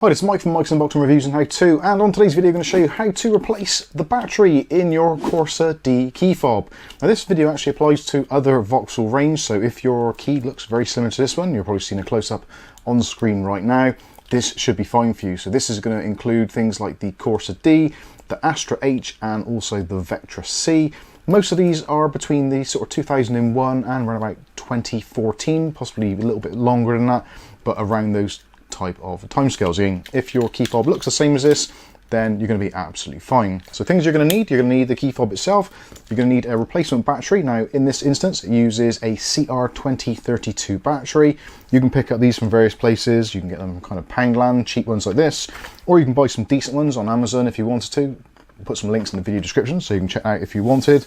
Hi, this is Mike from Mike's Unboxing Reviews and How To, and on today's video I'm going to show you how to replace the battery in your Corsa D key fob. Now this video actually applies to other Vauxhall range, so if your key looks very similar to this one, you're probably seeing a close-up on screen right now, this should be fine for you. So this is going to include things like the Corsa D, the Astra H and also the Vectra C. Most of these are between the sort of 2001 and around about 2014, possibly a little bit longer than that, but around those type of timescales. If your key fob looks the same as this, then you're going to be absolutely fine. So things you're going to need the key fob itself, you're going to need a replacement battery. Now in this instance it uses a CR2032 battery. You can pick up these from various places. You can get them kind of Poundland, cheap ones like this, or you can buy some decent ones on Amazon if you wanted to. I'll put some links in the video description so you can check out if you wanted.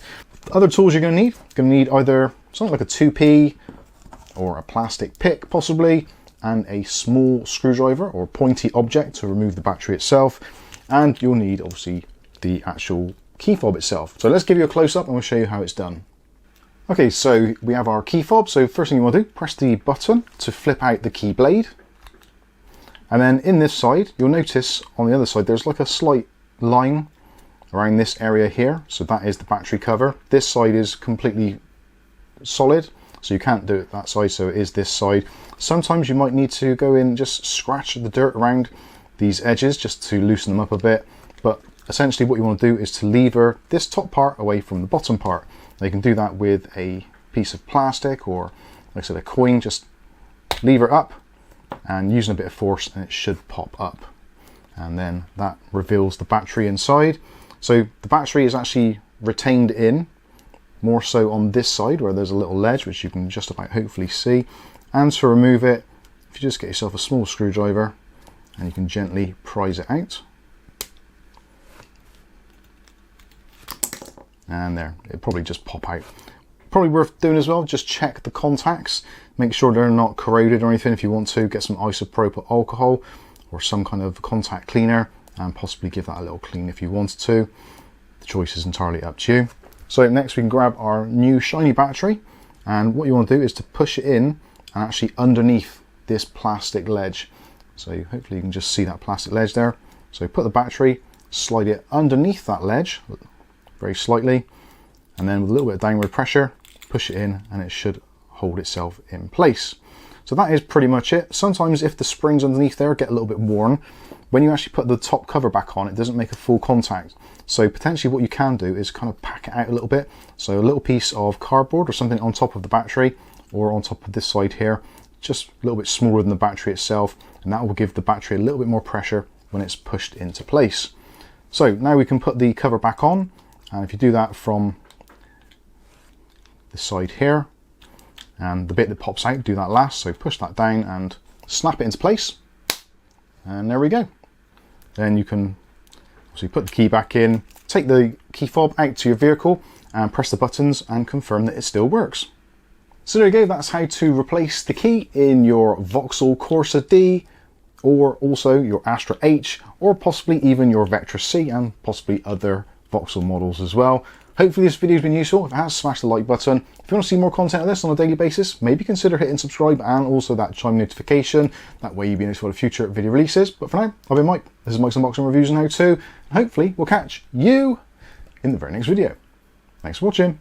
Other tools you're going to need either something like a 2P or a plastic pick possibly, and a small screwdriver or pointy object to remove the battery itself, and you'll need obviously the actual key fob itself. So let's give you a close-up and we'll show you how it's done. Okay, so we have our key fob. So first thing you want to do, press the button to flip out the key blade, and then in this side you'll notice on the other side there's like a slight line around this area here, so that is the battery cover. This side is completely solid, so you can't do it that side, so it is this side. Sometimes you might need to go in and just scratch the dirt around these edges just to loosen them up a bit, but essentially what you want to do is to lever this top part away from the bottom part. Now you can do that with a piece of plastic or, like I said, a coin. Just lever up and using a bit of force and it should pop up, and then that reveals the battery inside. So the battery is actually retained in, more so on this side where there's a little ledge which you can just about hopefully see. And to remove it, if you just get yourself a small screwdriver and you can gently prise it out, and there, it'll probably just pop out. Probably worth doing as well, just check the contacts, make sure they're not corroded or anything. If you want to, get some isopropyl alcohol or some kind of contact cleaner and possibly give that a little clean if you wanted to. The choice is entirely up to you. So next we can grab our new shiny battery, and what you want to do is to push it in and actually underneath this plastic ledge. So hopefully you can just see that plastic ledge there. So put the battery, slide it underneath that ledge very slightly, and then with a little bit of downward pressure, push it in and it should hold itself in place. So that is pretty much it. Sometimes if the springs underneath there get a little bit worn, when you actually put the top cover back on, it doesn't make a full contact. So potentially what you can do is kind of pack it out a little bit. So a little piece of cardboard or something on top of the battery or on top of this side here, just a little bit smaller than the battery itself, and that will give the battery a little bit more pressure when it's pushed into place. So now we can put the cover back on, and if you do that from this side here, and the bit that pops out, do that last. So push that down and snap it into place, and there we go. Then you can obviously put the key back in, take the key fob out to your vehicle and press the buttons and confirm that it still works. So there you go, that's how to replace the key in your Vauxhall Corsa D, or also your Astra H, or possibly even your Vectra C and possibly other Vauxhall models as well. Hopefully this video has been useful. If it has, smash the like button. If you want to see more content of this on a daily basis, maybe consider hitting subscribe and also that chime notification. That way you'll be notified of future video releases. But for now, I've been Mike. This is Mike's Unboxing Reviews and How To. And hopefully we'll catch you in the very next video. Thanks for watching.